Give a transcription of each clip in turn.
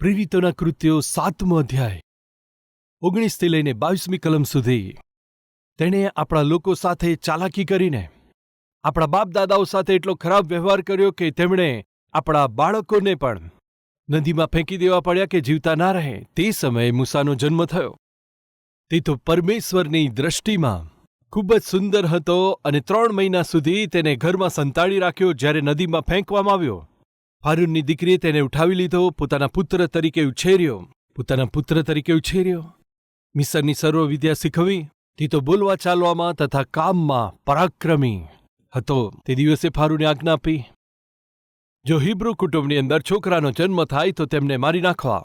પ્રેરિતોના કૃત્યો 7મો અધ્યાય 19થી લઈને 22મી કલમ સુધી તેણે આપણા લોકો સાથે ચાલાકી કરીને આપણા બાપ દાદાઓ સાથે એટલો ખરાબ વ્યવહાર કર્યો કે તેમણે આપણા બાળકોને પણ નદીમાં ફેંકી દેવા પડ્યા કે જીવતા ના રહે. તે સમયે મૂસાનો જન્મ થયો. તે તો પરમેશ્વરની દ્રષ્ટિમાં ખૂબ જ સુંદર હતો અને 3 મહિના સુધી તેને ઘરમાં સંતાડી રાખ્યો. જ્યારે નદીમાં ફેંકવામાં આવ્યો, ફારૂનની દીકરીએ તેને ઉઠાવી લીધો, પોતાના પુત્ર તરીકે ઉછેર્યો. મિસરની સર્વ વિદ્યા શીખવી. તે તો બોલવા ચાલવામાં તથા કામમાં પરાક્રમી હતો. તે દિવસે ફારૂને આજ્ઞા આપી, જો હિબ્રુ કુટુંબની અંદર છોકરાનો જન્મ થાય તો તેમને મારી નાખવા,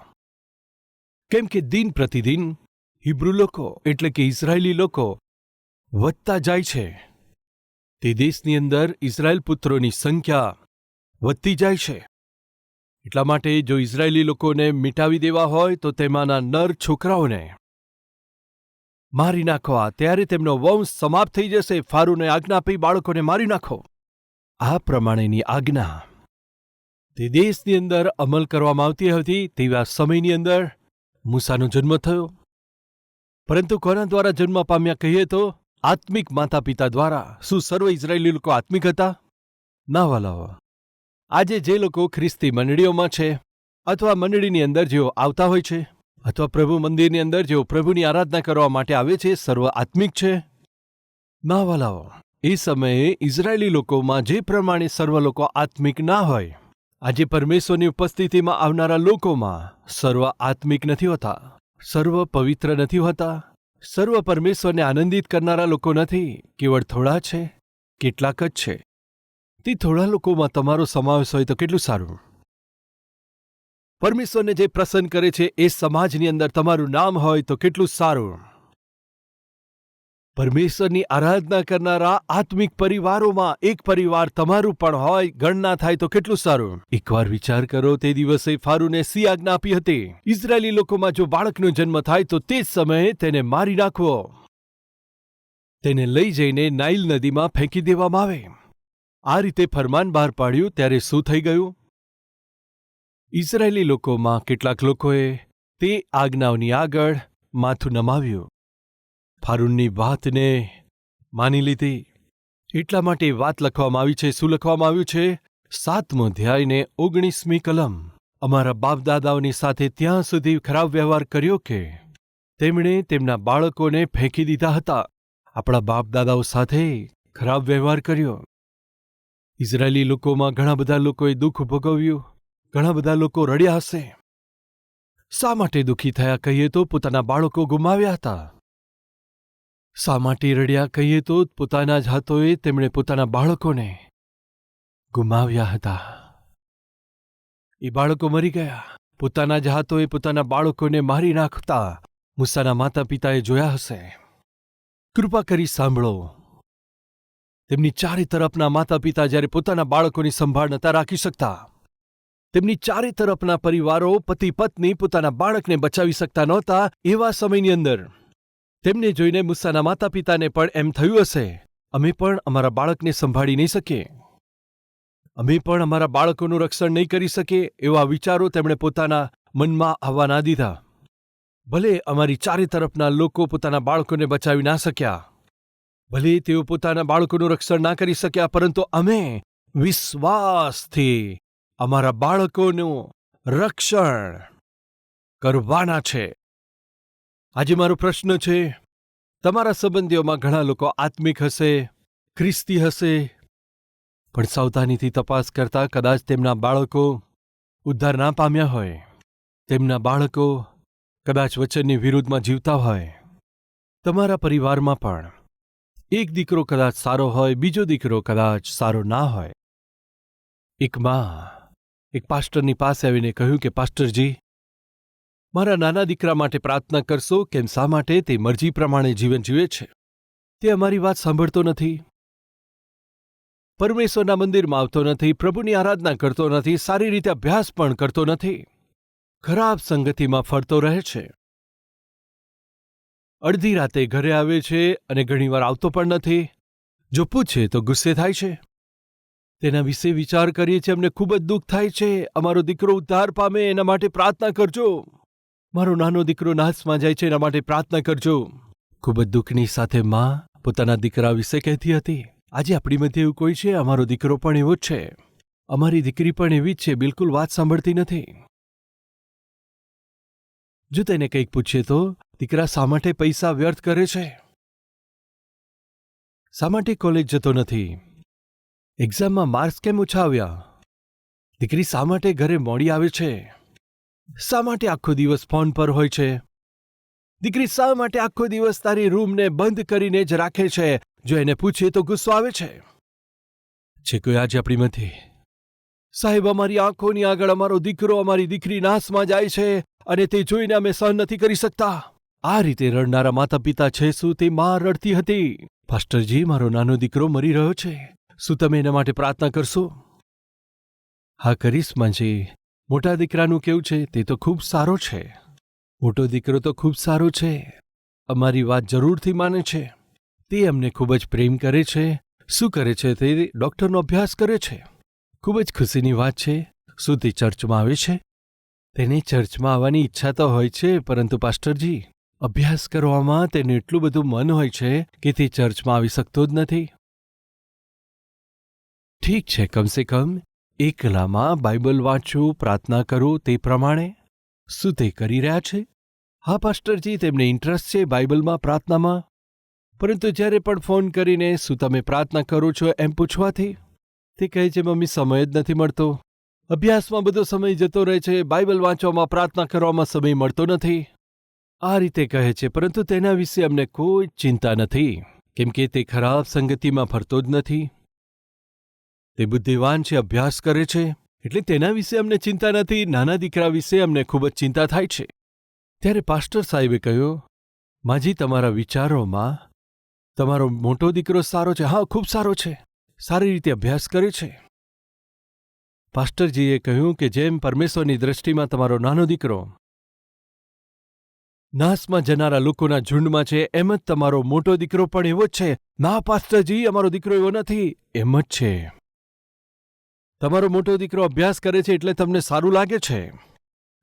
કેમ કે દિન પ્રતિદિન હિબ્રુ લોકો એટલે કે ઇઝરાયેલી લોકો વધતા જાય છે. તે દેશની અંદર ઇઝરાયેલ પુત્રોની સંખ્યા વધતી જાય છે. એટલા માટે જો ઇઝરાયેલી લોકોને મિટાવી દેવા હોય તો તેમાંના નર છોકરાઓને મારી નાખવા, ત્યારે તેમનો વંશ સમાપ્ત થઈ જશે. ફારૂને આજ્ઞા આપી, બાળકોને મારી નાખો. આ પ્રમાણેની આજ્ઞા તે દેશની અંદર અમલ કરવામાં આવતી હતી. તેવા સમયની અંદર મૂસાનો જન્મ થયો. પરંતુ કોના દ્વારા જન્મ પામ્યા કહીએ તો આત્મિક માતા પિતા દ્વારા. શું સર્વ ઇઝરાયેલી લોકો આત્મિક હતા? ના વાલાઓ, આજે જે લોકો ખ્રિસ્તી મંડળીઓમાં છે અથવા મંડળીની અંદર જેઓ આવતા હોય છે અથવા પ્રભુ મંદિરની અંદર જેઓ પ્રભુની આરાધના કરવા માટે આવે છે, સર્વ આત્મિક છે? ના વાલાઓ, એ સમયે ઇઝરાયેલી લોકોમાં જે પ્રમાણે સર્વ લોકો આત્મિક ના હોય, આજે પરમેશ્વરની ઉપસ્થિતિમાં આવનારા લોકોમાં સર્વ આત્મિક નથી હોતા, સર્વ પવિત્ર નથી હોતા, સર્વ પરમેશ્વરને આનંદિત કરનારા લોકો નથી. કેવળ થોડા છે, કેટલાક જ છે. તે થોડા લોકોમાં તમારો સમાવેશ હોય તો કેટલું સારું. પરમેશ્વરને જે પ્રસન્ન કરે છે એ સમાજની અંદર તમારું નામ હોય તો કેટલું સારું. પરમેશ્વરની આરાધના કરનારા આત્મિક પરિવારોમાં એક પરિવાર તમારું પણ હોય, ગણના થાય તો કેટલું સારું. એકવાર વિચાર કરો, તે દિવસે ફારૂને સી આજ્ઞા આપી હતી, ઇઝરાયેલી લોકોમાં જો બાળકનો જન્મ થાય તો તે જ સમયે તેને મારી નાખવો, તેને લઈ જઈને નાઇલ નદીમાં ફેંકી દેવામાં આવે. આ રીતે ફરમાન બહાર પાડ્યું. ત્યારે શું થઈ ગયું? ઇઝરાયેલી લોકોમાં કેટલાક લોકોએ તે આજ્ઞાઓની આગળ માથું નમાવ્યું, ફારૂનની વાતને માની લીધી. એટલા માટે વાત લખવામાં આવી છે. શું લખવામાં આવ્યું છે? 7મો અધ્યાય ને 19મી કલમ. અમારા બાપ દાદાઓની સાથે ત્યાં સુધી ખરાબ વ્યવહાર કર્યો કે તેમણે તેમના બાળકોને ફેંકી દીધા હતા. આપણા બાપ દાદાઓ સાથે ખરાબ વ્યવહાર કર્યો. ઇઝરાયેલી લોકોમાં ઘણા બધા લોકોએ દુઃખ ભોગવ્યું. ઘણા બધા લોકો રડ્યા હશે. શા માટે દુઃખી થયા કહીએ તો પોતાના બાળકો ગુમાવ્યા હતા. શા માટે રડ્યા કહીએ તો પોતાના જ હાથોએ તેમણે પોતાના બાળકોને ગુમાવ્યા હતા. એ બાળકો મરી ગયા. પોતાના જ હાથોએ પોતાના બાળકોને મારી નાખતા મૂસાના માતા પિતાએ જોયા હશે. કૃપા કરી સાંભળો. તેમની ચારે તરફના માતા પિતા જ્યારે પોતાના બાળકોની સંભાળ નતા રાખી શકતા, તેમની ચારે તરફના પરિવારો પતિ પત્ની પોતાના બાળકને બચાવી શકતા નહોતા, એવા સમયની અંદર તેમને જોઈને મૂસાના માતા પિતાને પણ એમ થયું હશે, અમે પણ અમારા બાળકને સંભાળી નહીં શકીએ, અમે પણ અમારા બાળકોનું રક્ષણ નહીં કરી શકીએ. એવા વિચારો તેમણે પોતાના મનમાં આવવા ના દીધા. ભલે અમારી ચારે તરફના લોકો પોતાના બાળકોને બચાવી ના શક્યા, ભલે તેઓ પોતાના બાળકોનું રક્ષણ ના કરી શક્યા, પરંતુ અમે વિશ્વાસથી અમારા બાળકોનું રક્ષણ કરવાના છે. આજે મારો પ્રશ્ન છે, તમારા સંબંધીઓમાં ઘણા લોકો આત્મિક હશે, ખ્રિસ્તી હશે, પણ સાવધાનીથી તપાસ કરતા કદાચ તેમના બાળકો ઉદ્ધાર ના પામ્યા હોય, તેમના બાળકો કદાચ વચનની વિરુદ્ધમાં જીવતા હોય. તમારા પરિવારમાં પણ એક દીકરો કદાચ સારો હોય, બીજો દીકરો કદાચ સારો ના હોય. એક માં એક પાસ્ટરની પાસે આવીને કહ્યું કે પાસ્ટરજી, મારા નાના દીકરા માટે પ્રાર્થના કરશો. કેમ? શા માટે? તે મરજી પ્રમાણે જીવન જીવે છે. તે અમારી વાત સાંભળતો નથી, પરમેશ્વરના મંદિરમાં આવતો નથી, પ્રભુની આરાધના કરતો નથી, સારી રીતે અભ્યાસ પણ કરતો નથી, ખરાબ સંગતિમાં ફરતો રહે છે, અડધી રાતે ઘરે આવે છે અને ઘણીવાર આવતો પણ નથી. જો પૂછે તો ગુસ્સે થાય છે. તેના વિશે વિચાર કરીએ છીએ, અમને ખૂબ જ દુઃખ થાય છે. અમારો દીકરો ઉદ્ધાર પામે એના માટે પ્રાર્થના કરજો. મારો નાનો દીકરો નાશમાં જાય છે, એના માટે પ્રાર્થના કરજો. ખૂબ જ દુઃખની સાથે માં પોતાના દીકરા વિશે કહેતી હતી. આજે આપણી મધ્ય એવું કોઈ છે? અમારો દીકરો પણ એવો જ છે, અમારી દીકરી પણ એવી જ છે, બિલકુલ વાત સાંભળતી નથી. જો તેને કંઈક પૂછીએ તો દીકરા શા માટે પૈસા વ્યર્થ કરે છે, શા માટે કોલેજ જતો નથી, એક્ઝામમાં માર્ક્સ કેમ ઓછા આવ્યા, દીકરી શા માટે ઘરે મોડી આવે છે, શા માટે આખો દિવસ ફોન પર હોય છે, દીકરી શા માટે આખો દિવસ તારી રૂમને બંધ કરીને જ રાખે છે. જો એને પૂછીએ તો ગુસ્સો આવે છે. કોઈ આજે આપણી મધ્યે? સાહેબ, અમારી આંખોની આગળ અમારો દીકરો અમારી દીકરી નાશમાં જાય છે અને તે જોઈને અમે સહન નથી કરી શકતા. આ રીતે રડનારા માતા પિતા છે. શું તે માં રડતી હતી? પાસ્ટરજી, મારો નાનો દીકરો મરી રહ્યો છે, શું તમે એના માટે પ્રાર્થના કરશો? હા, કરીશ માજી. મોટા દીકરાનું કેવું છે? તે તો ખૂબ સારો છે. મોટો દીકરો તો ખૂબ સારો છે, અમારી વાત જરૂરથી માને છે. તે અમને ખૂબ જ પ્રેમ કરે છે. શું કરે છે? તે ડૉક્ટરનો અભ્યાસ કરે છે. ખૂબ જ ખુશીની વાત છે. શું તે ચર્ચમાં આવે છે? તેને ચર્ચમાં આવવાની ઈચ્છા તો હોય છે, પરંતુ પાસ્ટરજી, અભ્યાસ કરવામાં તેને એટલું બધું મન હોય છે કે તે ચર્ચમાં આવી શકતો જ નથી. ઠીક છે, કમસે કમ એકલામાં બાઇબલ વાંચવું, પ્રાર્થના કરું તે પ્રમાણે. શું તે કરી રહ્યા છે? હા પાસ્ટરજી, તેમને ઇન્ટરેસ્ટ છે બાઇબલમાં, પ્રાર્થનામાં. પરંતુ જ્યારે પણ ફોન કરીને શું તમે પ્રાર્થના કરો છો એમ પૂછવાથી તે કહે છે, મમ્મી, સમય જ નથી મળતો. અભ્યાસમાં બધો સમય જતો રહે છે, બાઇબલ વાંચવામાં, પ્રાર્થના કરવામાં સમય મળતો નથી. આ રીતે કહે છે. પરંતુ તેના વિશે અમને કોઈ ચિંતા નથી, કેમ કે તે ખરાબ સંગતિમાં ફરતો જ નથી. તે બુદ્ધિવાન છે, અભ્યાસ કરે છે, એટલે તેના વિશે અમને ચિંતા નથી. નાના દીકરા વિશે અમને ખૂબ જ ચિંતા થાય છે. ત્યારે પાસ્ટર સાહેબે કહ્યું, માજી, તમારા વિચારોમાં તમારો મોટો દીકરો સારો છે. હા, ખૂબ સારો છે, સારી રીતે અભ્યાસ કરે છે. પાસ્ટરજીએ કહ્યું કે જેમ પરમેશ્વરની દ્રષ્ટિમાં તમારો નાનો દીકરો નાશમાં જનારા લોકોના ઝુંડમાં છે, એમ જ તમારો મોટો દીકરો પણ એવો જ છે. ના પાસ્ટરજી, અમારો દીકરો એવો નથી. એમ જ છે. તમારો મોટો દીકરો અભ્યાસ કરે છે એટલે તમને સારું લાગે છે,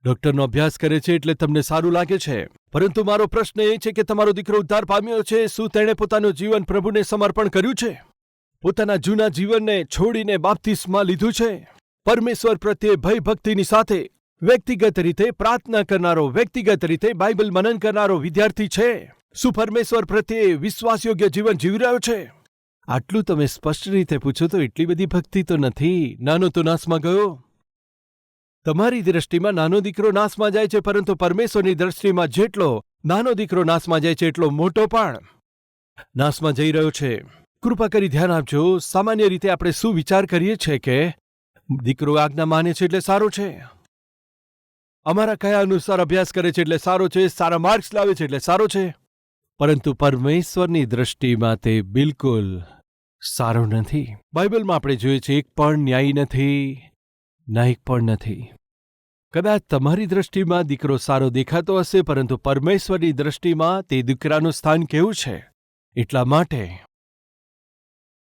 ડૉક્ટરનો અભ્યાસ કરે છે એટલે તમને સારું લાગે છે. પરંતુ મારો પ્રશ્ન એ છે કે તમારો દીકરો ઉદ્ધાર પામ્યો છે. શું તેણે પોતાનું જીવન પ્રભુને સમર્પણ કર્યું છે? પોતાના જૂના જીવનને છોડીને બાપ્તિસ્મા લીધું છે? પરમેશ્વર પ્રત્યે ભયભક્તિની સાથે વ્યક્તિગત રીતે પ્રાર્થના કરનારો, વ્યક્તિગત રીતે બાઇબલ મનન કરનારો વિદ્યાર્થી છે? શું પરમેશ્વર પ્રત્યે વિશ્વાસયોગ્ય જીવન જીવી રહ્યો છે? આટલું તમે સ્પષ્ટ રીતે પૂછો તો એટલી બધી ભક્તિ તો નથી. નાનો તો નાશમાં ગયો. તમારી દ્રષ્ટિમાં નાનો દીકરો નાશમાં જાય છે, પરંતુ પરમેશ્વરની દ્રષ્ટિમાં જેટલો નાનો દીકરો નાશમાં જાય છે એટલો મોટો પણ નાશમાં જઈ રહ્યો છે. કૃપા કરી ધ્યાન આપજો. સામાન્ય રીતે આપણે શું વિચાર કરીએ છીએ કે દીકરો આજ્ઞા માને છે એટલે સારો છે, અમારા કયા અનુસાર અભ્યાસ કરે છે એટલે સારો છે, સારા માર્ક્સ લાવે છે એટલે સારો છે. પરંતુ પરમેશ્વરની દ્રષ્ટિમાં તે બિલકુલ સારો નથી. બાઇબલમાં આપણે જોઈએ છીએ એક પણ ન્યાયી નથી, ના એક પણ નથી. કદાચ તમારી દ્રષ્ટિમાં દીકરો સારો દેખાતો હશે, પરંતુ પરમેશ્વરની દ્રષ્ટિમાં તે દીકરાનું સ્થાન કેવું છે? એટલા માટે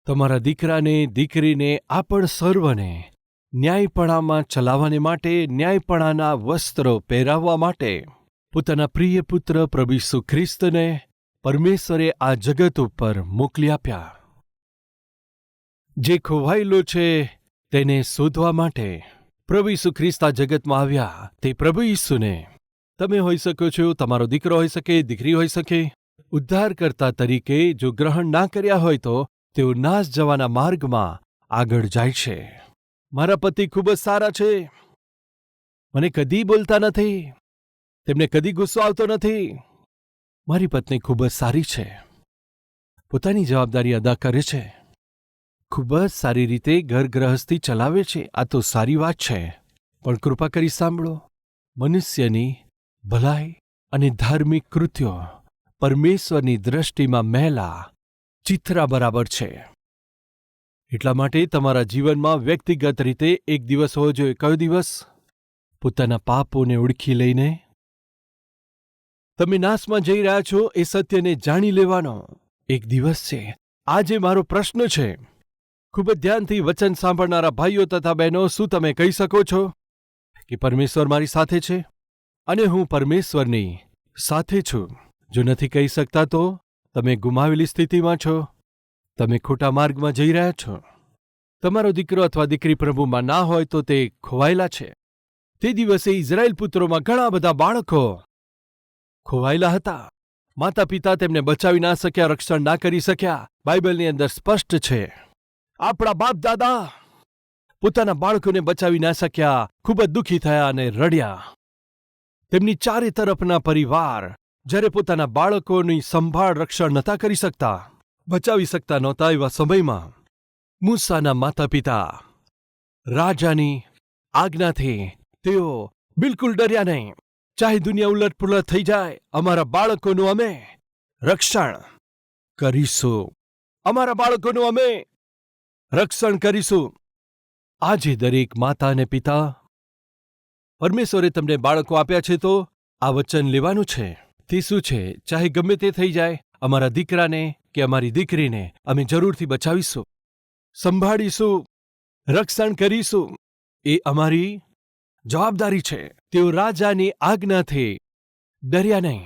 તમારા દીકરાને, દીકરીને, આપણ સર્વને ન્યાયપણામાં ચલાવવાને માટે, ન્યાયપણાના વસ્ત્રો પહેરાવવા માટે પોતાના પ્રિય પુત્ર પ્રભુ ઈસુ ખ્રિસ્તને પરમેશ્વરે આ જગત ઉપર મોકલી આપ્યા. જે ખોવાયેલો છે તેને શોધવા માટે પ્રભુ ઈસુ ખ્રિસ્ત આ જગતમાં આવ્યા. તે પ્રભુ ઈસુને તમે હોઈ શકો છો, તમારો દીકરો હોઈ શકે, દીકરી હોઈ શકે, ઉદ્ધારકર્તા તરીકે જો ગ્રહણ ના કર્યા હોય તો તેઓ નાશ જવાના માર્ગમાં આગળ જાય છે. મારા પતિ ખૂબ જ સારા છે, મને કદી બોલતા નથી, તેમને કદી ગુસ્સો આવતો નથી. મારી પત્ની ખૂબ જ સારી છે, પોતાની જવાબદારી અદા કરે છે, ખૂબ જ સારી રીતે ઘર ગૃહસ્થી ચલાવે છે. આ તો સારી વાત છે. પણ કૃપા કરી સાંભળો, મનુષ્યની ભલાઈ અને ધાર્મિક કૃત્યો પરમેશ્વરની દ્રષ્ટિમાં મેલા ચિથરા બરાબર છે. એટલા માટે તમારા જીવનમાં વ્યક્તિગત રીતે એક દિવસ હોવો જોઈએ. કયો દિવસ? પોતાના પાપોને ઓળખી લઈને તમે નાશમાં જઈ રહ્યા છો એ સત્યને જાણી લેવાનો એક દિવસ છે. આજે મારો પ્રશ્ન છે, ખૂબ જ ધ્યાનથી વચન સાંભળનારા ભાઈઓ તથા બહેનો, શું તમે કહી શકો છો કે પરમેશ્વર મારી સાથે છે અને હું પરમેશ્વરની સાથે છું? જો નથી કહી શકતા તો તમે ગુમાવેલી સ્થિતિમાં છો, તમે ખોટા માર્ગમાં જઈ રહ્યા છો. તમારો દીકરો અથવા દીકરી પ્રભુમાં ના હોય તો તે ખોવાયેલા છે. તે દિવસે ઇઝરાયેલ પુત્રોમાં ઘણા બધા બાળકો ખોવાયેલા હતા. માતા પિતા તેમને બચાવી ના શક્યા, રક્ષણ ના કરી શક્યા. બાઇબલની અંદર સ્પષ્ટ છે. આપણા બાપ દાદા પોતાના બાળકોને બચાવી ના શક્યા, ખૂબ જ દુઃખી થયા અને રડ્યા. તેમની ચારે તરફના પરિવાર જ્યારે પોતાના બાળકોની સંભાળ રક્ષણ નહોતા કરી શકતા, બચાવી શકતા નહોતા, એવા સમયમાં મૂસાના માતા પિતા રાજાની આજ્ઞાથી તેઓ બિલકુલ ડર્યા નહીં. ચાહે દુનિયા ઉલટપુલટ થઈ જાય, અમારા બાળકોનું અમે રક્ષણ કરીશું. અમારા બાળકોનું અમે રક્ષણ કરીશું. આજે દરેક માતા અને પિતા, પરમેશ્વરે તમને બાળકો આપ્યા છે તો આ વચન લેવાનું છે. તે શું છે? ચાહે ગમે તે થઈ જાય, અમારા દીકરાને કે અમારી દીકરીને અમે જરૂરથી બચાવીશું, સંભાળીશું, રક્ષણ કરીશું. એ અમારી જવાબદારી છે. તેઓ રાજાની આજ્ઞાથી ડર્યા નહીં,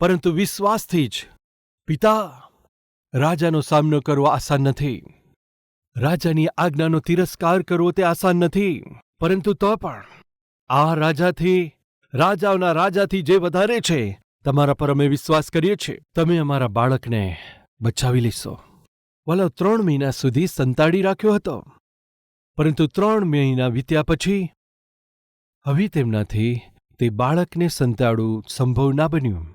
પરંતુ વિશ્વાસથી જ. પિતા, રાજાનો સામનો કરવો આસાન નથી. રાજાની આજ્ઞાનો તિરસ્કાર કરવો તે આસાન નથી, પરંતુ તો પણ આ રાજાઓના રાજાથી જે વધારે છે, તમારા પર અમે વિશ્વાસ કરીએ છીએ. તમે અમારા બાળકને બચાવી લેશો. વાલા, 3 મહિના સુધી સંતાડી રાખ્યો હતો, પરંતુ 3 મહિના વીત્યા પછી હવે તેમનાથી તે બાળકને સંતાડવું સંભવ ના બન્યું.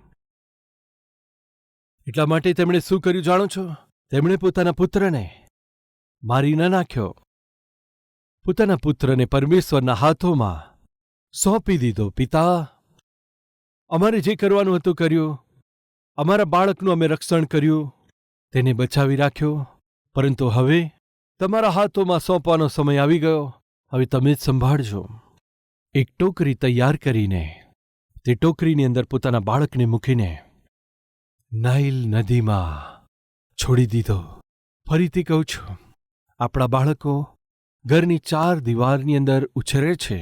એટલા માટે તેમણે શું કર્યું જાણો છો? તેમણે પોતાના પુત્રને મારી ન નાખ્યો. પોતાના પુત્રને પરમેશ્વરના હાથોમાં સોંપી દીધો. પિતા, અમારે જે કરવાનું હતું કર્યું. અમારા બાળકનું અમે રક્ષણ કર્યું, તેને બચાવી રાખ્યો, પરંતુ હવે તમારા હાથોમાં સોંપવાનો સમય આવી ગયો. હવે તમે જ સંભાળજો. એક ટોકરી તૈયાર કરીને તે ટોકરીની અંદર પોતાના બાળકને મૂકીને નાઇલ નદીમાં છોડી દીધો. ફરીથી કહું છું, આપણા બાળકો ઘરની 4 દિવારની અંદર ઉછરે છે.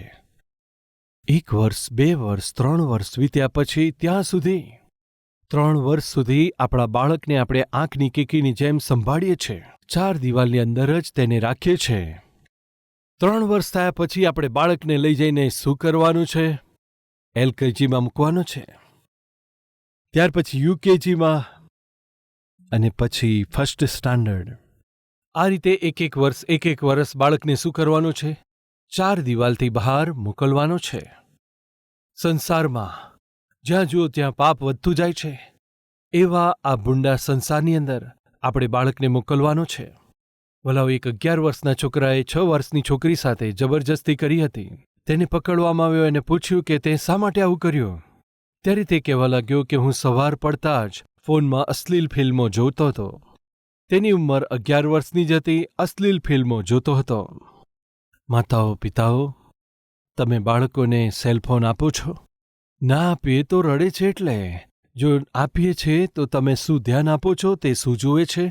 1 વર્ષ, 2 વર્ષ, 3 વર્ષ વીત્યા પછી ત્યાં સુધી 3 વર્ષ સુધી આપણા બાળકને આપણે આંખની કીકીની જેમ સંભાળીએ છીએ. 4 દિવાલની અંદર જ તેને રાખીએ છીએ. 3 વર્ષ થયા પછી આપણે બાળકને લઈ જઈને શું કરવાનું છે? LKGમાં મૂકવાનું છે, ત્યાર પછી UKGમાં અને પછી ફર્સ્ટ સ્ટાન્ડર્ડ. આ રીતે એક વર્ષ બાળકને શું કરવાનું છે? 4 દિવાલથી બહાર મોકલવાનો છે. સંસારમાં જ્યાં જુઓ ત્યાં પાપ વધતું જાય છે, એવા આ ભૂંડા સંસારની અંદર આપણે બાળકને મોકલવાનો છે. વલાઓ, એક 11 વર્ષના છોકરાએ 6 વર્ષની છોકરી સાથે જબરજસ્તી કરી હતી. તેને પકડવામાં આવ્યો અને પૂછ્યું કે તે શા માટે આવું કર્યું? ત્યારે તે કહેવા લાગ્યો કે હું સવાર પડતા જ ફોનમાં અશ્લીલ ફિલ્મો જોતો હતો. તેની ઉંમર 11 વર્ષની જ હતી. અશ્લીલ ફિલ્મો જોતો હતો. માતાઓ, પિતાઓ, તમે બાળકોને સેલફોન આપો છો? ના આપીએ તો રડે છે. એટલે જો આપીએ છે તો તમે શું ધ્યાન આપો છો? તે શું જુએ છે?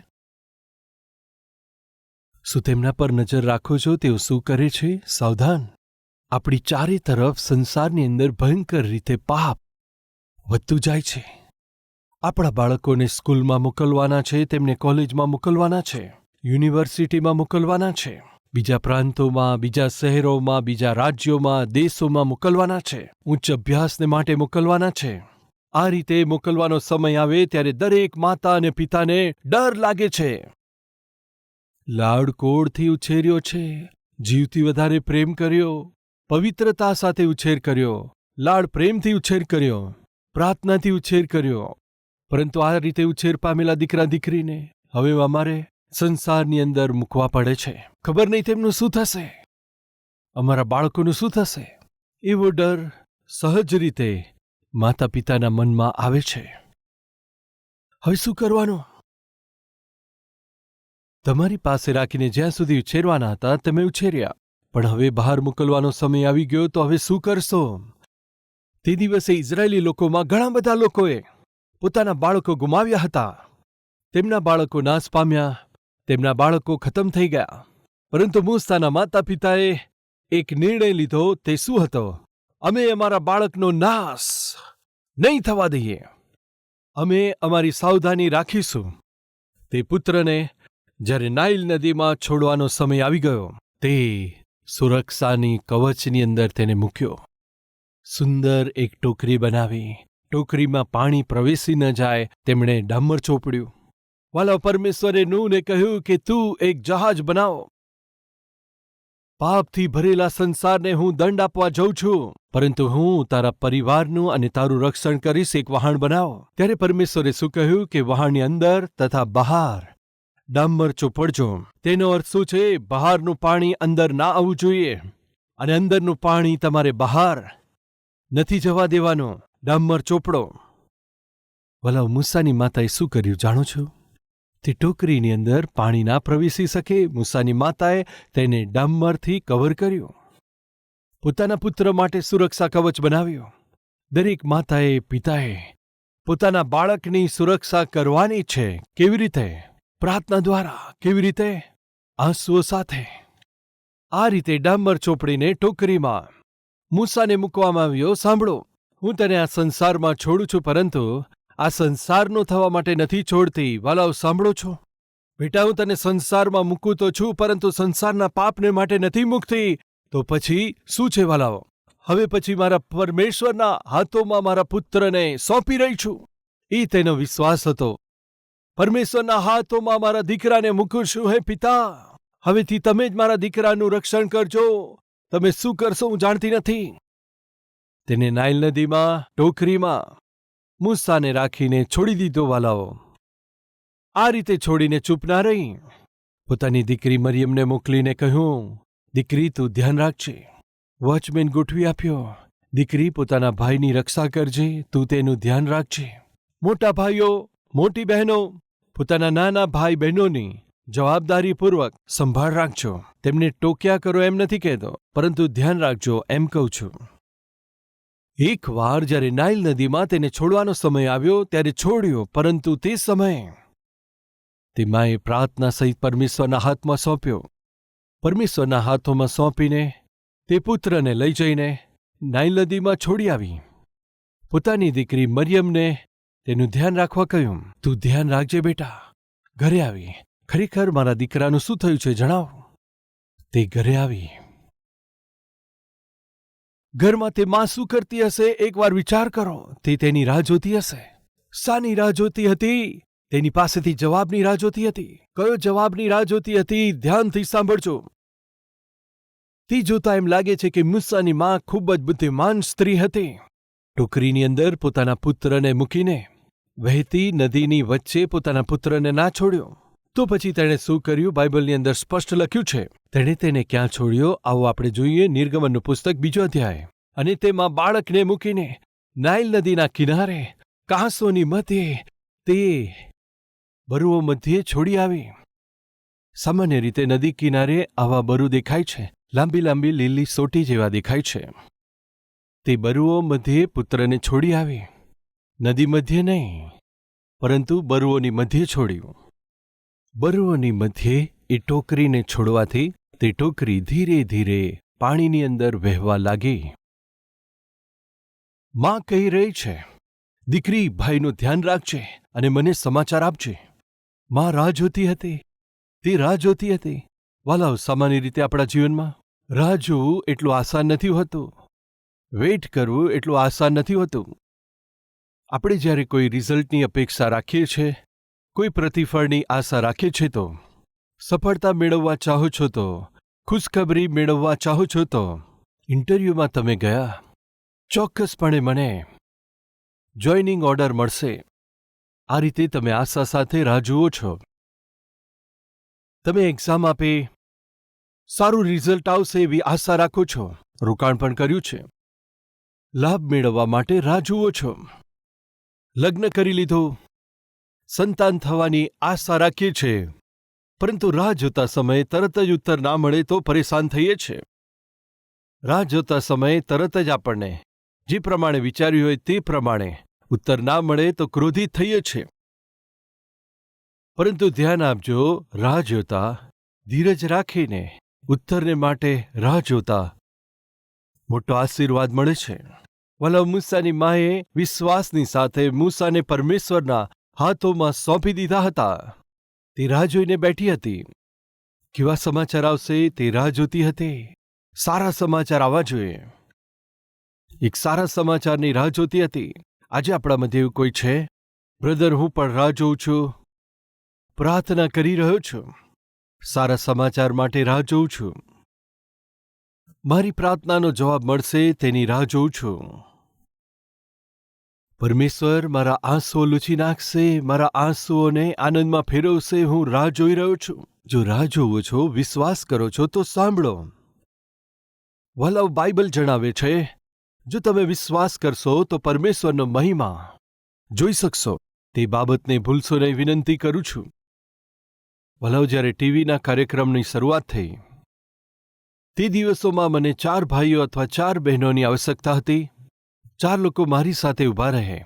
શું તેમના પર નજર રાખો છો તેઓ શું કરે છે? સાવધાન! આપણી ચારે તરફ સંસારની અંદર ભયંકર રીતે પાપ વધતું જાય છે. આપણા બાળકોને સ્કૂલમાં મોકલવાના છે, તેમને કોલેજમાં મોકલવાના છે, યુનિવર્સિટીમાં મોકલવાના છે, બીજા પ્રાંતોમાં, બીજા શહેરોમાં, બીજા રાજ્યોમાં, દેશોમાં મોકલવાના છે, ઉચ્ચ અભ્યાસને માટે મોકલવાના છે. આ રીતે મોકલવાનો સમય આવે ત્યારે દરેક માતા અને પિતાને ડર લાગે છે. લાડકોડથી ઉછેર્યો છે, જીવથી વધારે પ્રેમ કર્યો, પવિત્રતા સાથે ઉછેર કર્યો, લાડ પ્રેમથી ઉછેર કર્યો, પ્રાર્થનાથી ઉછેર કર્યો. પરંતુ આ રીતે ઉછેર પામેલા દીકરા દીકરીને હવે અમારે સંસારની અંદર મૂકવા પડે છે. ખબર નહીં તેમનું શું થશે, અમારા બાળકોનું શું થશે. એવો ડર સહજ રીતે માતા પિતાના મનમાં આવે છે. હવે શું કરવાનું? તમારી પાસે રાખીને જ્યાં સુધી ઉછેરવાના હતા તમે ઉછેર્યા, પણ હવે બહાર મોકલવાનો સમય આવી ગયો તો હવે શું કરશો? તે દિવસે ઇઝરાયેલી લોકોમાં ઘણા બધા લોકોએ પોતાના બાળકો ગુમાવ્યા હતા. તેમના બાળકો નાશ પામ્યા, તેમના બાળકો ખતમ થઈ ગયા. પરંતુ મૂસાના માતા પિતાએ એક નિર્ણય લીધો. તે શું હતો? અમે અમારા બાળકનો નાશ નહીં થવા દઈએ. અમે અમારી સાવધાની રાખીશું. તે પુત્રને જ્યારે નાઇલ નદીમાં છોડવાનો સમય આવી ગયો, તે સુરક્ષાની કવચની અંદર તેને મૂક્યો. સુંદર એક ટોકરી બનાવી. ટોકરીમાં પાણી પ્રવેશી ન જાય તેમણે ડામર ચોપડ્યું. વાલા, પરમેશ્વરે નૂહને કહ્યું કે તું એક જહાજ બનાવો. પાપથી ભરેલા સંસારને હું દંડ આપવા જઉં છું, પરંતુ હું તારા પરિવારનું અને તારું રક્ષણ કરીશ. એક વહાણ બનાવો. ત્યારે પરમેશ્વરે શું કહ્યું કે વહાણની અંદર તથા બહાર ડામર ચોપડજો. તેનો અર્થ શું છે? બહારનું પાણી અંદર ના આવવું જોઈએ અને અંદરનું પાણી તમારે બહાર નથી જવા દેવાનું. ડામર ચોપડો. વલાવ, મૂસાની માતાએ શું કર્યું જાણો છો? તે ટોકરીની અંદર પાણી ના પ્રવેશી શકે. મૂસાની માતાએ તેને ડામરથી કવર કર્યું. પોતાના પુત્ર માટે સુરક્ષા કવચ બનાવ્યું. દરેક માતાએ પિતાએ પોતાના બાળકની સુરક્ષા કરવાની છે. કેવી રીતે? પ્રાર્થના દ્વારા. કેવી રીતે? આંસુઓ સાથે. આ રીતે ડામર ચોપડીને ટોકરીમાં મૂસાને મૂકવામાં આવ્યો. સાંભળો, હું તને આ સંસારમાં છોડું છું, પરંતુ આ સંસારનો થવા માટે નથી છોડતી. વાલાઓ, સાંભળો છો? બેટા, હું તને સંસારમાં મૂકું તો છું, પરંતુ સંસારના પાપને માટે નથી મૂકતી. તો પછી શું છે વાલાઓ? હવે પછી મારા પરમેશ્વરના હાથોમાં મારા પુત્રને સોંપી રહી છું. એ તેનો વિશ્વાસ હતો. પરમેશ્વરના હાથોમાં મારા દીકરાને મૂકું છું. હે પિતા, હવેથી તમે જ મારા દીકરાનું રક્ષણ કરજો. તમે શું કરશો હું જાણતી નથી. તેને નાઇલ નદીમાં ટોકરીમાં મૂસાને રાખીને છોડી દીધો. વાલાઓ, આ રીતે છોડીને ચૂપ ના રહી. પોતાની દીકરી મરિયમને મોકલીને કહ્યું, દીકરી, તું ધ્યાન રાખજે. વોચમેન ગોઠવી આપ્યો. દીકરી, પોતાના ભાઈની રક્ષા કરજે. તું તેનું ધ્યાન રાખજે. મોટા ભાઈઓ, મોટી બહેનો, પોતાના નાના ભાઈ બહેનોની જવાબદારીપૂર્વક સંભાળ રાખજો. તેમને ટોક્યા કરો એમ નથી કહેતો, પરંતુ ધ્યાન રાખજો એમ કહું છું. એકવાર જ્યારે નાઇલ નદીમાં તેને છોડવાનો સમય આવ્યો ત્યારે છોડ્યો, પરંતુ તે સમયે તે માએ પ્રાર્થના સહિત પરમેશ્વરના હાથમાં સોંપ્યો. પરમેશ્વરના હાથોમાં સોંપીને તે પુત્રને લઈ જઈને નાઇલ નદીમાં છોડી આવી. પોતાની દીકરી મરિયમને તેનું ધ્યાન રાખવા કહ્યું. તું ધ્યાન રાખજે બેટા. ઘરે આવી. ખરેખર મારા દીકરાનું શું થયું છે જણાવો. તે ઘરે આવી. ઘરમાં તે માં શું કરતી હશે? એકવાર વિચાર કરો. તે તેની રાહ જોતી હશે. શાની રાહ જોતી હતી? તેની પાસેથી જવાબની રાહ જોતી હતી. કયો જવાબની રાહ જોતી હતી? ધ્યાનથી સાંભળજો. તે જોતા એમ લાગે છે કે મૂસાની માં ખૂબ જ બુદ્ધિમાન સ્ત્રી હતી. ટોકરીની અંદર પોતાના પુત્રને મૂકીને વહેતી નદીની વચ્ચે પોતાના પુત્રને ના છોડ્યો. તો પછી તેણે શું કર્યું? બાઇબલની અંદર સ્પષ્ટ લખ્યું છે. તેણે તેને ક્યાં છોડ્યો? આવો આપણે જોઈએ. નિર્ગમનનું પુસ્તક 2 અધ્યાય. અને તેમાં બાળકને મૂકીને નાઇલ નદીના કિનારે કાંસોની મધ્યે તે બરુઓ મધ્યે છોડી આવી. સામાન્ય રીતે નદી કિનારે આવા બરુ દેખાય છે. લાંબી લાંબી લીલી સોટી જેવા દેખાય છે. તે બરુઓ મધ્યે પુત્રને છોડી આવી. નદી મધ્યે નહીં, પરંતુ બરુઓની મધ્યે છોડ્યું. બરુઓની મધ્યે એ ટોકરીને છોડવાથી તે ટોકરી ધીરે ધીરે પાણીની અંદર વહેવા લાગી. માં કહી રહી છે, દીકરી, ભાઈનું ધ્યાન રાખજે અને મને સમાચાર આપજે. માં રાહ જોતી હતી. તે રાહ જોતી હતી. વાલાઓ, સામાન્ય રીતે આપણા જીવનમાં રાહ જોવું એટલું આસાન નથી હોતું. વેઇટ કરવું એટલું આસાન નથી હોતું. આપણે જ્યારે કોઈ રિઝલ્ટની અપેક્ષા રાખીએ છીએ, કોઈ પ્રતિફળની આશા રાખીએ છીએ, તો સફળતા મેળવવા ચાહો છો, તો ખુશખબરી મેળવવા ચાહો છો, તો ઇન્ટરવ્યૂમાં તમે ગયા, ચોક્કસપણે મને જોઈનિંગ ઓર્ડર મળશે. આ રીતે તમે આશા સાથે રાહ જુઓ છો. તમે એક્ઝામ આપી સારું રિઝલ્ટ આવશે એવી આશા રાખો છો. રોકાણ પણ કર્યું છે. લાભ મેળવવા માટે રાહ જુઓ છો. લગ્ન કરી લીધું, સંતાન થવાની આશા રાખીએ છીએ, પરંતુ રાહ જોતા સમયે તરત જ ઉત્તર ના મળે તો પરેશાન થઈએ છીએ. રાહ જોતા સમયે તરત જ આપણને જે પ્રમાણે વિચાર્યું હોય તે પ્રમાણે ઉત્તર ના મળે તો ક્રોધિત થઈએ છીએ. પરંતુ ધ્યાન આપજો, રાહ જોતા, ધીરજ રાખીને ઉત્તરને માટે રાહ જોતા મોટો આશીર્વાદ મળે છે. વલ્લભ મૂસાની માએ વિશ્વાસની સાથે મૂસાને પરમેશ્વરના હાથોમાં સોંપી દીધા હતા. તે રાહ જોઈને બેઠી હતી. કેવા સમાચાર આવશે તે રાહ જોતી હતી. સારા સમાચાર આવવા જોઈએ. એક સારા સમાચારની રાહ જોતી હતી. આજે આપણા મધ્ય એવું કોઈ છે? બ્રધર, હું પણ રાહ જોઉં છું. પ્રાર્થના કરી રહ્યો છું. સારા સમાચાર માટે રાહ જોઉં છું. મારી પ્રાર્થનાનો જવાબ મળશે તેની રાહ જોઉં છું. પરમેશ્વર મારા આંસુઓ લૂછી નાખશે, મારા આંસુઓને આનંદમાં ફેરવશે. હું રાહ જોઈ રહ્યો છું. જો રાહ જોવો છો, વિશ્વાસ કરો છો તો સાંભળો. વલ્લભ બાઇબલ જણાવે છે, જો તમે વિશ્વાસ કરશો તો પરમેશ્વરનો મહિમા જોઈ શકશો. તે બાબતને ભૂલશો નહીં, વિનંતી કરું છું. વલ્લભ જ્યારે ટીવીના કાર્યક્રમની શરૂઆત થઈ તે દિવસોમાં મને 4 ભાઈઓ અથવા 4 બહેનોની આવશ્યકતા હતી. 4 લોકો મારી સાથે ઊભા રહે.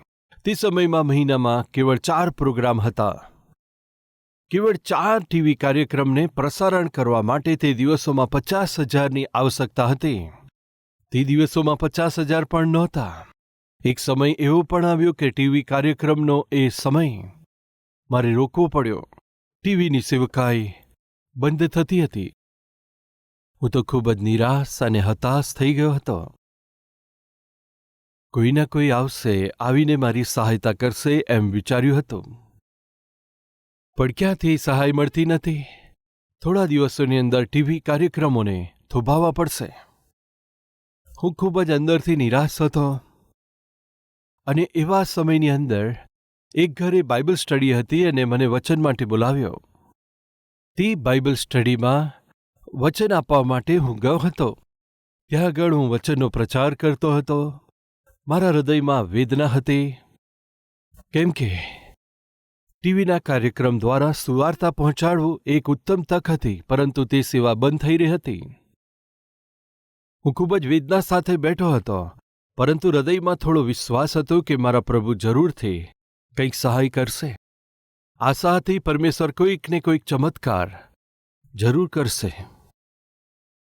તે સમયમાં મહિનામાં કેવળ 4 પ્રોગ્રામ હતા. કેવળ 4 ટીવી કાર્યક્રમને પ્રસારણ કરવા માટે તે દિવસોમાં 50,000ની આવશ્યકતા હતી. તે દિવસોમાં 50,000 પણ નહોતા. એક સમય એવો પણ આવ્યો કે ટીવી કાર્યક્રમનો એ સમય મારે રોકવો પડ્યો. ટીવીની સેવકાઈ બંધ થતી હતી. હું તો ખૂબ જ નિરાશ અને હતાશ થઈ ગયો હતો. કોઈ ના કોઈ આવશે, આવીને મારી સહાયતા કરશે એમ વિચાર્યું હતું. પણ ક્યાંથી સહાય મળતી નથી. થોડા દિવસોની અંદર ટીવી કાર્યક્રમોને થોભાવવા પડશે. હું ખૂબ જ અંદરથી નિરાશ હતો. અને એવા સમયની અંદર એક ઘરે બાઇબલ સ્ટડી હતી અને મને વચન માટે બોલાવ્યો. તે બાઇબલ સ્ટડીમાં વચન આપવા માટે હું ગયો હતો. ત્યાં આગળ હું વચનનો પ્રચાર કરતો હતો. મારા હૃદયમાં વેદના હતી, કેમ કે ટીવીના કાર્યક્રમ દ્વારા સુવાર્તા પહોંચાડવું એક ઉત્તમ તક હતી, પરંતુ તે સેવા બંધ થઈ રહી હતી. હું ખૂબ જ વેદના સાથે બેઠો હતો, પરંતુ હૃદયમાં થોડો વિશ્વાસ હતો કે મારા પ્રભુ જરૂરથી કંઈક સહાય કરશે. આશા હતી પરમેશ્વર કોઈક ને કોઈક ચમત્કાર જરૂર કરશે.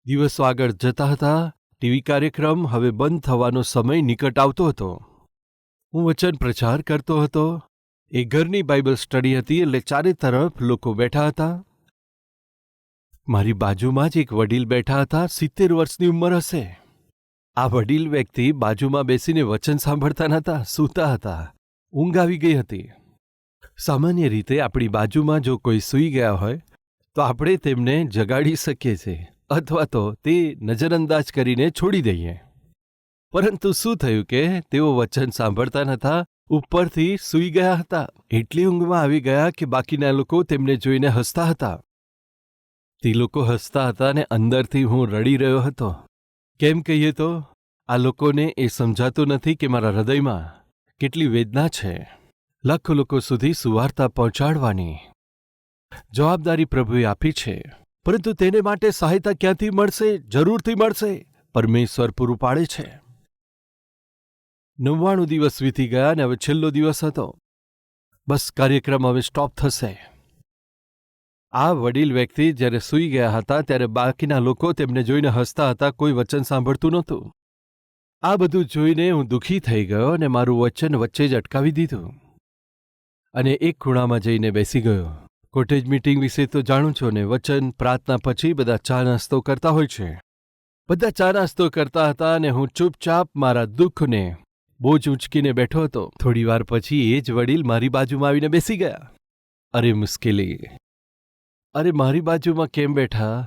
દિવસો આગળ જતા હતા. ટીવી કાર્યક્રમ હવે બંધ થવાનો સમય નિકટ આવતો હતો. હું વચન પ્રચાર કરતો હતો. એ ઘરની બાઇબલ સ્ટડી હતી, એટલે ચારે તરફ લોકો બેઠા હતા. મારી બાજુમાં જ એક વડીલ બેઠા હતા. 70 વર્ષની ઉંમર હશે. આ વડીલ વ્યક્તિ બાજુમાં બેસીને વચન સાંભળતા નહોતા, સૂતા હતા. ઊંઘ આવી ગઈ હતી. સામાન્ય રીતે આપણી બાજુમાં જો કોઈ સૂઈ ગયા હોય તો આપણે તેમને જગાડી શકીએ છીએ અથવા તો તે નજરઅંદાજ કરીને છોડી દઈએ. પરંતુ શું થયું કે તેઓ વચન સાંભળતા નહોતા, ઉપરથી સૂઈ ગયા હતા. એટલી ઊંઘમાં આવી ગયા કે બાકીના લોકો તેમને જોઈને હસતા હતા. તે લોકો હસતા હતા અને અંદરથી હું રડી રહ્યો હતો. કેમ કહીએ તો આ લોકોને એ સમજાતું નથી કે મારા હૃદયમાં કેટલી વેદના છે. લાખો લોકો સુધી સુવાર્તા પહોંચાડવાની જવાબદારી પ્રભુએ આપી છે, પરંતુ તેને માટે સહાયતા ક્યાંથી મળશે? જરૂરથી મળશે. પરમેશ્વર પૂરું પાડે છે. 99 દિવસ વીતી ગયા અને હવે છેલ્લો દિવસ હતો. બસ કાર્યક્રમ હવે સ્ટોપ થશે. આ વડીલ વ્યક્તિ જ્યારે સૂઈ ગયા હતા ત્યારે બાકીના લોકો તેમને જોઈને હસતા હતા. કોઈ વચન સાંભળતું નહોતું. આ બધું જોઈને હું દુઃખી થઈ ગયો અને મારું વચન વચ્ચે જ અટકાવી દીધું અને એક ખૂણામાં જઈને બેસી ગયો. કોટેજ મીટિંગ વિશે તો જાણું છો ને. વચન પ્રાર્થના પછી બધા ચા નાસ્તો કરતા હોય છે. બધા ચા નાસ્તો કરતા હતા અને હું ચૂપચાપ મારા દુઃખને બોજ ઊંચકીને બેઠો હતો. થોડી વાર પછી એ જ વડીલ મારી બાજુમાં આવીને બેસી ગયા. અરે મુશ્કેલી! અરે મારી બાજુમાં કેમ બેઠા?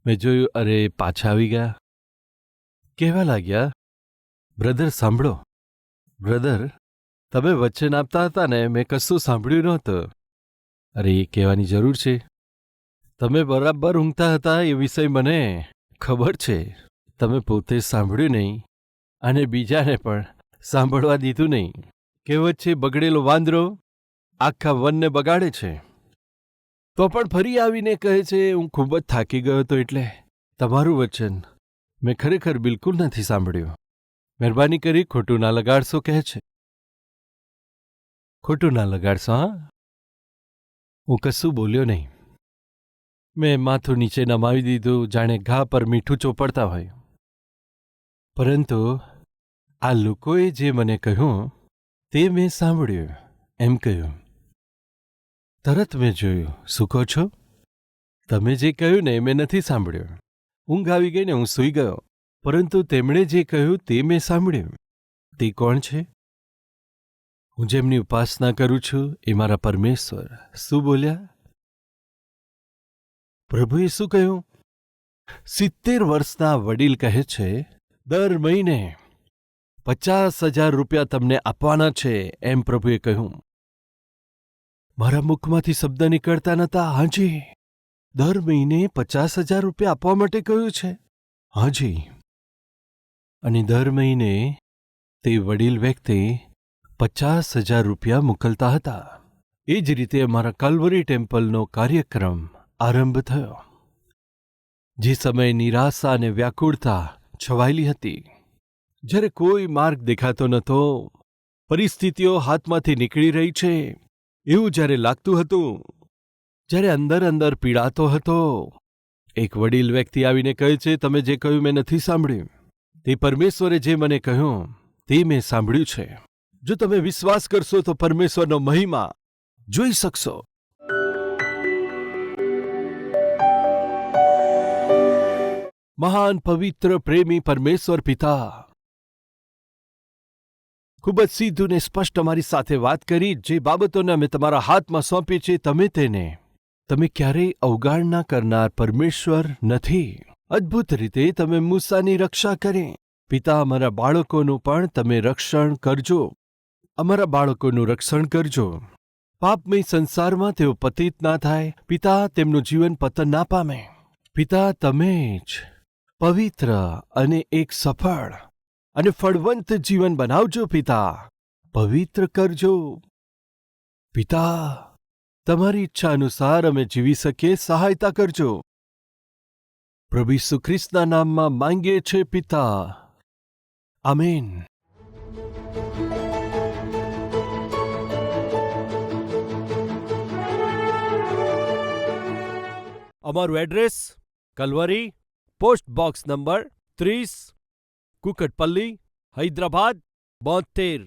મેં જોયું, અરે પાછા આવી ગયા. કહેવા લાગ્યા, બ્રધર સાંભળો. બ્રધર, તમે વચન આપતા હતા ને, મેં કશું સાંભળ્યું નહોતું. અરે એ કહેવાની જરૂર છે. તમે બરાબર ઊંઘતા હતા એ વિષય મને ખબર છે. તમે પોતે સાંભળ્યું નહીં અને બીજાને પણ સાંભળવા દીધું નહીં. કહેવત છે, બગડેલો વાંદરો આખા વનને બગાડે છે. તો પણ ફરી આવીને કહે છે, હું ખૂબ જ થાકી ગયો હતો એટલે તમારું વચન મેં ખરેખર બિલકુલ નથી સાંભળ્યું. મહેરબાની કરી ખોટું ના લગાડશો, કહે છે. ખોટું ના લગાડશો, હા? હું કશું બોલ્યો નહીં. મેં માથું નીચે નમાવી દીધું, જાણે ઘા પર મીઠું ચોપડતા હોય. પરંતુ આ લોકોએ જે મને કહ્યું તે મેં સાંભળ્યું એમ કહ્યું. તરત મેં જોયું. શું કહો છો? તમે જે કહ્યું ને એ મેં નથી સાંભળ્યું. ઊંઘ આવી ગઈ ને હું સૂઈ ગયો. પરંતુ તેમણે જે કહ્યું તે મેં સાંભળ્યું. તે કોણ છે? હું જેમની ઉપાસના કરું છું એ મારા પરમેશ્વર. શું બોલ્યા? પ્રભુએ શું કહ્યું? 70 વર્ષના વડીલ કહે છે, દર મહિને 50,000 રૂપિયા તમને આપવાના છે, એમ પ્રભુએ કહ્યું. મારા મુખમાંથી શબ્દ નીકળતા નહોતા. હાજી, દર મહિને 50,000 રૂપિયા આપવા માટે કહ્યું છે. હાજી. અને દર મહિને તે વડીલ વ્યક્તિ 50,000 રૂપિયા મોકલતા હતા. એ જ રીતે અમારા કલ્વરી ટેમ્પલનો કાર્યક્રમ આરંભ થયો. જે સમયે નિરાશા અને વ્યાકુળતા છવાયેલી હતી, જ્યારે કોઈ માર્ગ દેખાતો નહોતો, પરિસ્થિતિઓ હાથમાંથી નીકળી રહી છે એવું જ્યારે લાગતું હતું, જ્યારે અંદર અંદર પીડાતો હતો, એક વડીલ વ્યક્તિ આવીને કહે છે, તમે જે કહ્યું મેં નથી સાંભળ્યું. તે પરમેશ્વરે જે મને કહ્યું તે મેં સાંભળ્યું છે. જો તમે વિશ્વાસ કરશો તો પરમેશ્વરનો મહિમા જોઈ શકશો. મહાન પવિત્ર પ્રેમી પરમેશ્વર પિતા ખૂબ જ સીધું ને સ્પષ્ટ અમારી સાથે વાત કરી. જે બાબતોને અમે તમારા હાથમાં સોંપી છે, તમે ક્યારેય અવગાણના કરનાર પરમેશ્વર નથી. અદ્ભુત રીતે તમે મૂસાની રક્ષા કરી. પિતા, અમારા બાળકોનું પણ તમે રક્ષણ કરજો. અમારા બાળકોનું રક્ષણ કરજો. પાપમય સંસારમાં તેઓ પતિત ના થાય. પિતા, તેમનું જીવન પતન ના પામે. પિતા, તમે જ પવિત્ર અને એક સફળ અને ફળવંત જીવન બનાવજો. પિતા, પવિત્ર કરજો. પિતા, તમારી ઈચ્છા અનુસાર અમે જીવી શકીએ, સહાયતા કરજો. પ્રભુ ઈસુ ખ્રિસ્તના નામમાં માંગીએ છે પિતા. આમેન. અમારું address: Calvary, post box number 30, Kukatpally, Hyderabad 72.